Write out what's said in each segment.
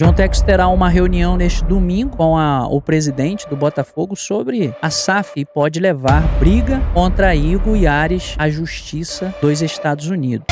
John Textor terá uma reunião neste domingo com o presidente do Botafogo sobre a SAF e pode levar briga contra Igor e Ares à justiça dos Estados Unidos.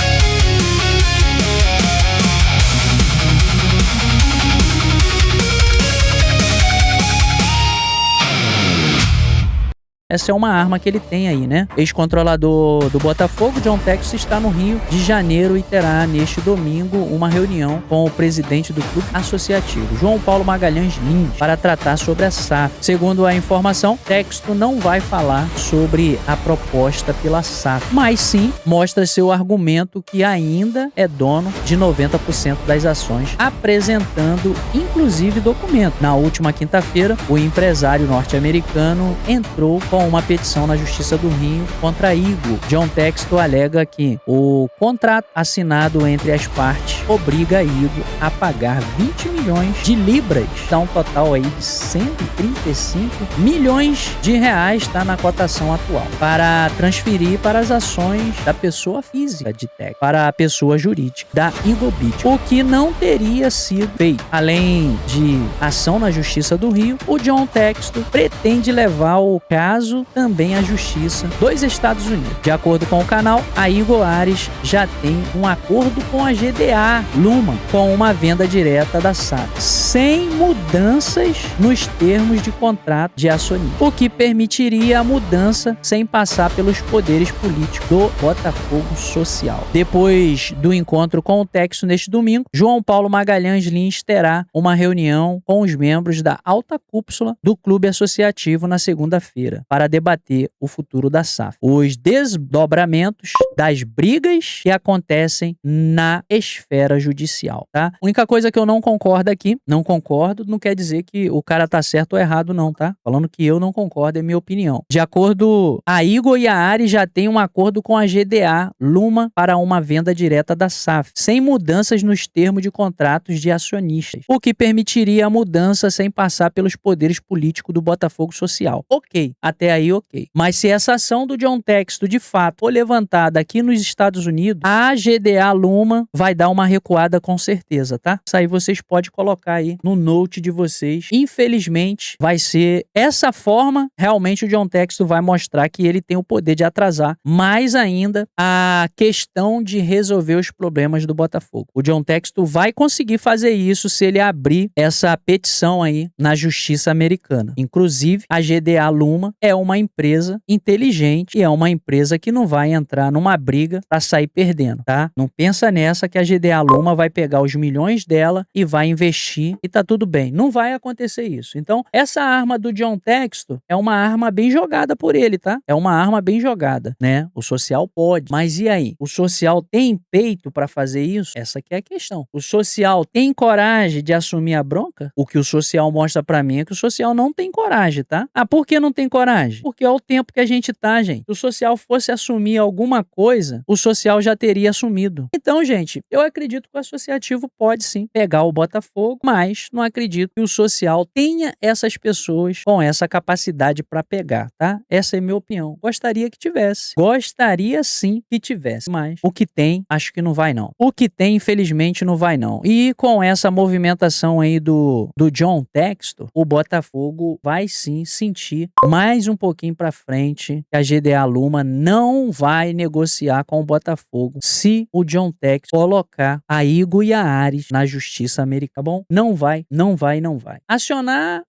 Essa é uma arma que ele tem aí, né? Ex-controlador do Botafogo, John Textor, está no Rio de Janeiro e terá neste domingo uma reunião com o presidente do clube associativo, João Paulo Magalhães Lins, para tratar sobre a SAF. Segundo a informação, Textor não vai falar sobre a proposta pela SAF, mas sim mostra seu argumento que ainda é dono de 90% das ações, apresentando inclusive documento. Na última quinta-feira, o empresário norte-americano entrou com uma petição na Justiça do Rio contra Igor. John Textor alega que o contrato assinado entre as partes obriga Igor a pagar 20 milhões de libras, dá um total aí de 135 milhões de reais, tá na cotação atual, para transferir para as ações da pessoa física de Textor para a pessoa jurídica da Eagle Beach, o que não teria sido feito. Além de ação na Justiça do Rio, o John Textor pretende levar o caso também à Justiça dos Estados Unidos. De acordo com o canal, a Igor Ares já tem um acordo com a GDA Luma com uma venda direta da SAF, sem mudanças nos termos de contrato de acionista, o que permitiria a mudança sem passar pelos poderes políticos do Botafogo Social. Depois do encontro com o Textor neste domingo, João Paulo Magalhães Lins terá uma reunião com os membros da alta cúpula do clube associativo na segunda-feira, para debater o futuro da SAF, os desdobramentos das brigas que acontecem na esfera judicial, tá? A única coisa que eu não concordo aqui, não concordo, não quer dizer que o cara tá certo ou errado não, tá? Falando que eu não concordo, é minha opinião. De acordo, a Igor e a Ares já têm um acordo com a GDA Luma para uma venda direta da SAF, sem mudanças nos termos de contratos de acionistas, o que permitiria a mudança sem passar pelos poderes políticos do Botafogo Social. Ok, até aí ok. Mas se essa ação do John Textor de fato for levantada aqui nos Estados Unidos, a GDA Luma vai dar uma recuada com certeza, tá? Isso aí vocês podem colocar aí no note de vocês. Infelizmente, vai ser essa forma, realmente o John Textor vai mostrar que ele tem o poder de atrasar mais ainda a questão de resolver os problemas do Botafogo. O John Textor vai conseguir fazer isso se ele abrir essa petição aí na justiça americana. Inclusive, a GDA Luma é uma empresa inteligente e é uma empresa que não vai entrar numa briga para sair perdendo, tá? Não pensa nessa que a GDA Luma vai pegar os milhões dela e vai investir e tá tudo bem. Não vai acontecer isso. Então, essa arma do John Textor é uma arma bem jogada por ele, tá? É uma arma bem jogada, né? O social pode. Mas e aí? O social tem peito para fazer isso? Essa que é a questão. O social tem coragem de assumir a bronca? O que o social mostra para mim é que o social não tem coragem, tá? Ah, por que não tem coragem? Porque é o tempo que a gente tá, gente. Se o social fosse assumir alguma coisa, o social já teria assumido. Então, gente, eu acredito que o associativo pode sim pegar o Botafogo, mas não acredito que o social tenha essas pessoas com essa capacidade para pegar, tá? Essa é a minha opinião. Gostaria que tivesse. Gostaria sim que tivesse, mas o que tem, acho que não vai não. O que tem, infelizmente, não vai não. E com essa movimentação aí do John Textor, o Botafogo vai sim sentir mais um pouquinho para frente que a GDA Luma não vai negociar com o Botafogo se o John Textor colocar a Igor e a Ares na justiça americana, tá bom? Não vai, não vai, não vai. Acionar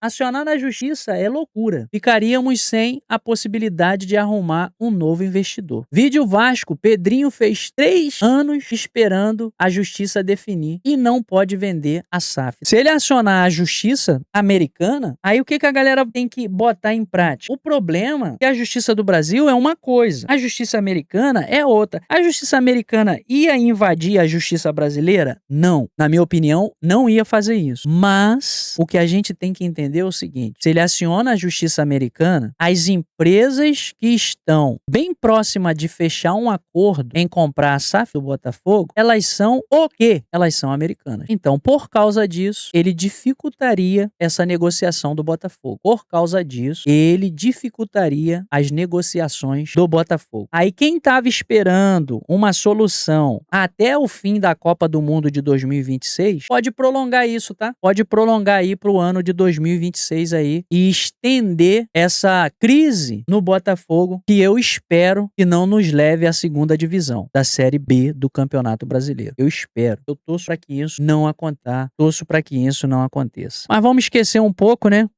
na justiça é loucura. Ficaríamos sem a possibilidade de arrumar um novo investidor. Vídeo Vasco, Pedrinho fez 3 anos esperando a justiça definir e não pode vender a SAF. Se ele acionar a justiça americana, aí o que a galera tem que botar em prática? O problema é que a justiça do Brasil é uma coisa, a justiça americana é outra. A justiça americana ia invadir a justiça brasileira? Não. Na minha opinião, não ia fazer isso. Mas o que a gente tem que entender é o seguinte: se ele aciona a justiça americana, as empresas que estão bem próximas de fechar um acordo em comprar a SAF do Botafogo, elas são o quê? Elas são americanas. Então, por causa disso, ele dificultaria essa negociação do Botafogo. Por causa disso, ele dificultaria dificultaria as negociações do Botafogo. Aí quem estava esperando uma solução até o fim da Copa do Mundo de 2026, pode prolongar isso, tá? Pode prolongar aí pro ano de 2026 aí e estender essa crise no Botafogo, que eu espero que não nos leve à segunda divisão da Série B do Campeonato Brasileiro. Eu espero. Eu torço para que isso não aconteça. Torço para que isso não aconteça. Mas vamos esquecer um pouco, né?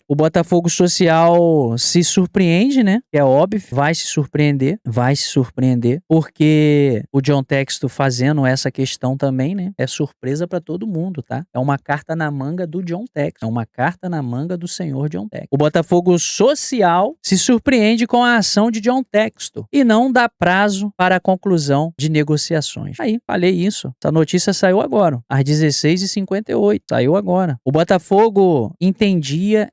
O Botafogo Social se surpreende, né? É óbvio, vai se surpreender, porque o John Textor fazendo essa questão também, né? É surpresa para todo mundo, tá? É uma carta na manga do John Textor, é uma carta na manga do senhor John Textor. O Botafogo Social se surpreende com a ação de John Textor e não dá prazo para a conclusão de negociações. Aí, falei isso. Essa notícia saiu agora, às 16h58. Saiu agora. O Botafogo entendia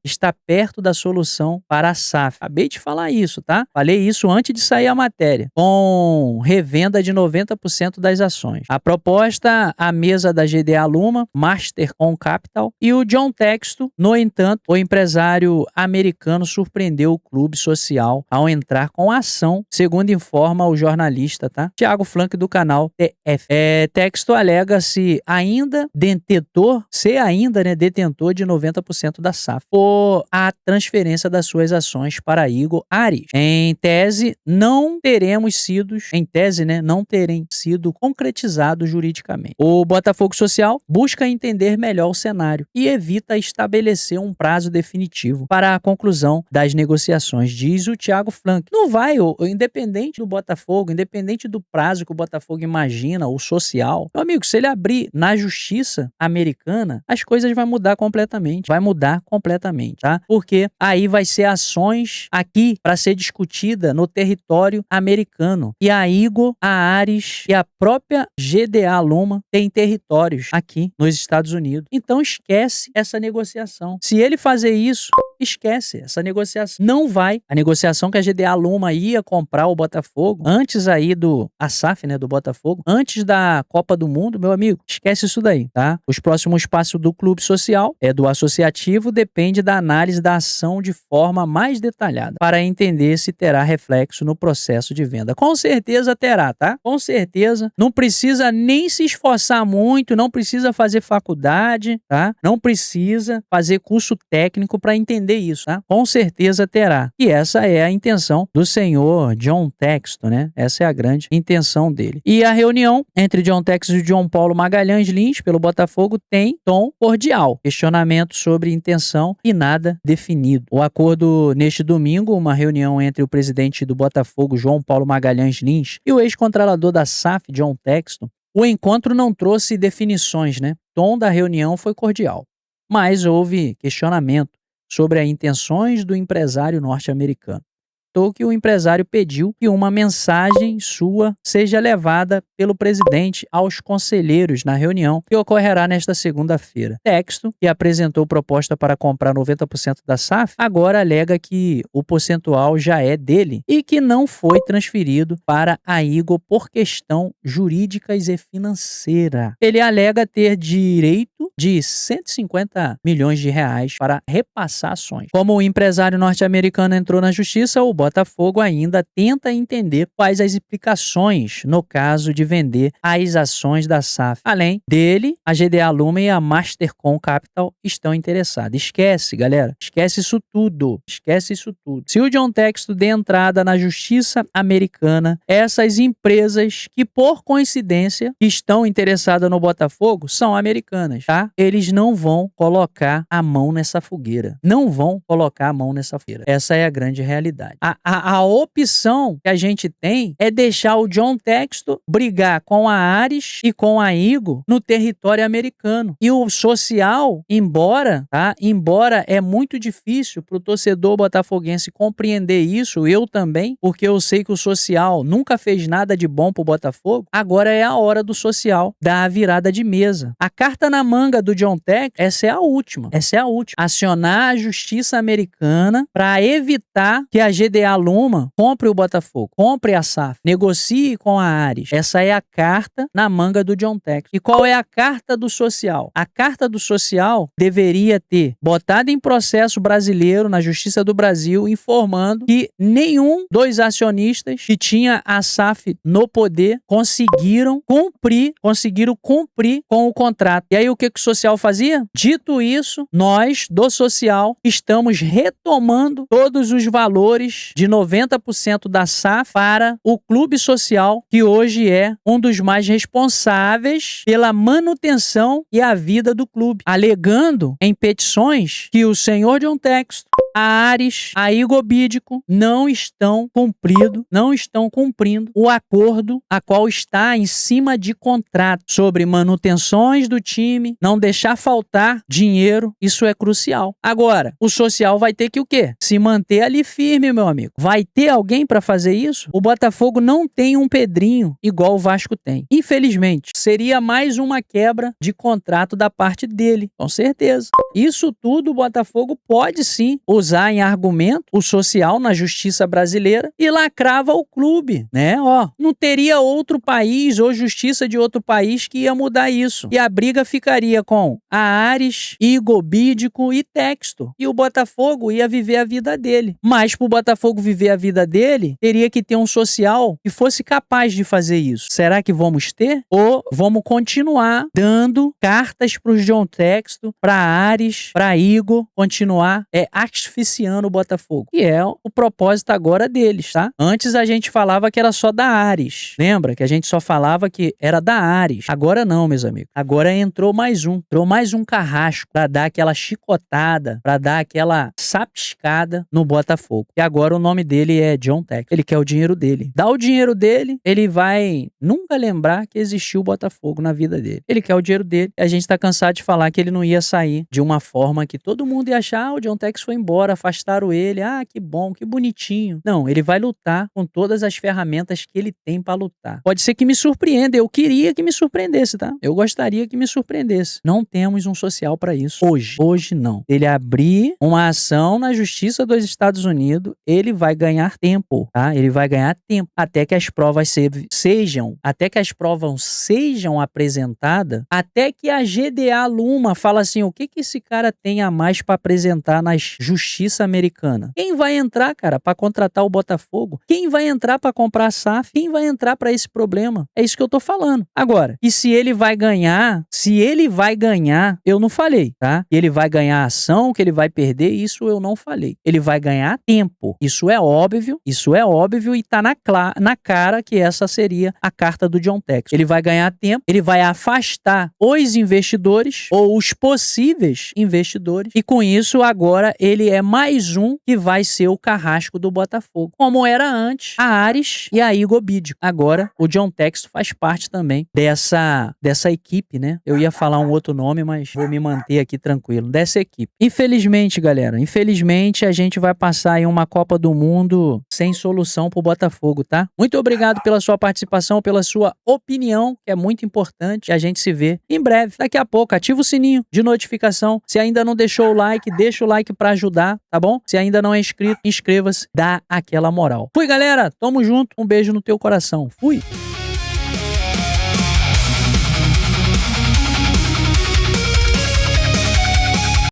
está perto da solução para a SAF. Acabei de falar isso, tá? Falei isso antes de sair a matéria. Com revenda de 90% das ações. A proposta, a mesa da GDA Luma, Mastercom Capital e o John Textor. No entanto, o empresário americano surpreendeu o clube social ao entrar com a ação, segundo informa o jornalista, tá? Thiago Flank do canal TF. Textor alega-se ainda detentor de 90% da SAF por a transferência das suas ações para Igor Ares. Em tese, não terem sido concretizados juridicamente. O Botafogo Social busca entender melhor o cenário e evita estabelecer um prazo definitivo para a conclusão das negociações, diz o Thiago Flank. Não vai, independente do Botafogo, independente do prazo que o Botafogo imagina, o social, meu amigo, se ele abrir na justiça americana, as coisas vão mudar completamente. Vai mudar completamente, tá? Porque aí vai ser ações aqui para ser discutida no território americano. E a Igor, a Ares e a própria GDA Luma têm territórios aqui nos Estados Unidos. Então esquece essa negociação. Se ele fazer isso, esquece essa negociação. Não vai. A negociação que a GDA Luma ia comprar o Botafogo, antes aí a SAF, né, do Botafogo, antes da Copa do Mundo, meu amigo, esquece isso daí, tá? Os próximos passos do clube social, do associativo, depende da análise da ação de forma mais detalhada, para entender se terá reflexo no processo de venda. Com certeza terá, tá? Com certeza. Não precisa nem se esforçar muito, não precisa fazer faculdade, tá? Não precisa fazer curso técnico para entender isso, tá? Com certeza terá. E essa é a intenção do senhor John Textor, né? Essa é a grande intenção dele. E a reunião entre John Textor e João Paulo Magalhães Lins pelo Botafogo tem tom cordial. Questionamento sobre intenção e nada definido. O acordo neste domingo, uma reunião entre o presidente do Botafogo, João Paulo Magalhães Lins, e o ex-controlador da SAF, John Textor. O encontro não trouxe definições, né? O tom da reunião foi cordial, mas houve questionamento sobre as intenções do empresário norte-americano. Que o empresário pediu que uma mensagem sua seja levada pelo presidente aos conselheiros na reunião que ocorrerá nesta segunda-feira. Textor, que apresentou proposta para comprar 90% da SAF, agora alega que o percentual já é dele e que não foi transferido para a Igor por questão jurídicas e financeira. Ele alega ter direito de 150 milhões de reais para repassar ações. Como o empresário norte-americano entrou na justiça, o Botafogo ainda tenta entender quais as implicações no caso de vender as ações da SAF. Além dele, a GDA Luma e a Mastercom Capital estão interessadas. Esquece, galera. Esquece isso tudo. Esquece isso tudo. Se o John Textor der entrada na justiça americana, essas empresas que, por coincidência, estão interessadas no Botafogo são americanas, tá? Eles não vão colocar a mão nessa fogueira. Não vão colocar a mão nessa fogueira. Essa é a grande realidade. A opção que a gente tem é deixar o John Textor brigar com a Ares e com a Igor no território americano. E o social, embora é muito difícil para o torcedor botafoguense compreender isso, eu também, porque eu sei que o social nunca fez nada de bom pro Botafogo, agora é a hora do social dar a virada de mesa. A carta na manga manga do John Textor, essa é a última. Essa é a última. Acionar a justiça americana para evitar que a GDA Luma compre o Botafogo, compre a SAF, negocie com a Ares. Essa é a carta na manga do John Textor. E qual é a carta do social? A carta do social deveria ter botado em processo brasileiro na Justiça do Brasil, informando que nenhum dos acionistas que tinha a SAF no poder conseguiram cumprir com o contrato. E aí o que o social fazia? Dito isso, nós do social estamos retomando todos os valores de 90% da SAF para o clube social, que hoje é um dos mais responsáveis pela manutenção e a vida do clube, alegando em petições que o senhor John Textor, a Ares, a Igor Bídico não estão cumprindo o acordo a qual está em cima de contrato sobre manutenções do time, não deixar faltar dinheiro, isso é crucial. Agora, o social vai ter que o quê? Se manter ali firme, meu amigo. Vai ter alguém para fazer isso? O Botafogo não tem um Pedrinho igual o Vasco tem. Infelizmente, seria mais uma quebra de contrato da parte dele, com certeza. Isso tudo o Botafogo pode sim usar em argumento o social na justiça brasileira e lacrava o clube, né? Ó, não teria outro país ou justiça de outro país que ia mudar isso. E a briga ficaria com a Ares, Igor Bídico e Textor. E o Botafogo ia viver a vida dele. Mas pro Botafogo viver a vida dele, teria que ter um social que fosse capaz de fazer isso. Será que vamos ter? Ou vamos continuar dando cartas pros John Textor, pra Ares, pra Igor, continuar asfixiando o Botafogo? E é o propósito agora deles, tá? Antes a gente falava que era só da Ares. Lembra que a gente só falava que era da Ares. Agora não, meus amigos. Agora entrou mais um carrasco pra dar aquela chicotada, pra dar aquela sapiscada no Botafogo. E agora o nome dele é John Textor. Ele quer o dinheiro dele. Dá o dinheiro dele, ele vai nunca lembrar que existiu o Botafogo na vida dele. Ele quer o dinheiro dele. E a gente tá cansado de falar que ele não ia sair de uma forma que todo mundo ia achar, o John Textor foi embora, afastaram ele, que bom, que bonitinho. Não, ele vai lutar com todas as ferramentas que ele tem pra lutar. Pode ser que me surpreenda, eu queria que me surpreendesse, tá? Eu gostaria que me surpreendesse. Não temos um social pra isso. Hoje não. Ele abrir uma ação na Justiça dos Estados Unidos, ele vai ganhar tempo, tá? Ele vai ganhar tempo até que as provas sejam apresentadas, até que a GDA Luma fala assim, o que esse cara tem a mais pra apresentar na Justiça Americana? Quem vai entrar, cara, pra contratar o Botafogo? Quem vai entrar pra comprar a SAF? Quem vai entrar pra esse problema? É isso que eu tô falando. Agora, e se ele vai ganhar, eu não falei, tá? Ele vai ganhar ação, que ele vai perder, isso eu não falei. Ele vai ganhar tempo. Isso é óbvio e tá na cara que essa seria a carta do John Textor. Ele vai ganhar tempo, ele vai afastar os investidores ou os possíveis investidores e com isso agora ele é mais um que vai ser o carrasco do Botafogo. Como era antes a Ares e a Igor Bídico. Agora o John Textor faz parte também dessa equipe, né? Eu ia falar um outro nome, mas vou me manter aqui tranquilo. Dessa equipe. Infelizmente, galera, a gente vai passar aí uma Copa do Mundo sem solução pro Botafogo, tá? Muito obrigado pela sua participação, pela sua opinião, que é muito importante. E a gente se vê em breve. Daqui a pouco, ativa o sininho de notificação. Se ainda não deixou o like, deixa o like pra ajudar, tá bom? Se ainda não é inscrito, inscreva-se, dá aquela moral. Fui, galera. Tamo junto. Um beijo no teu coração. Fui.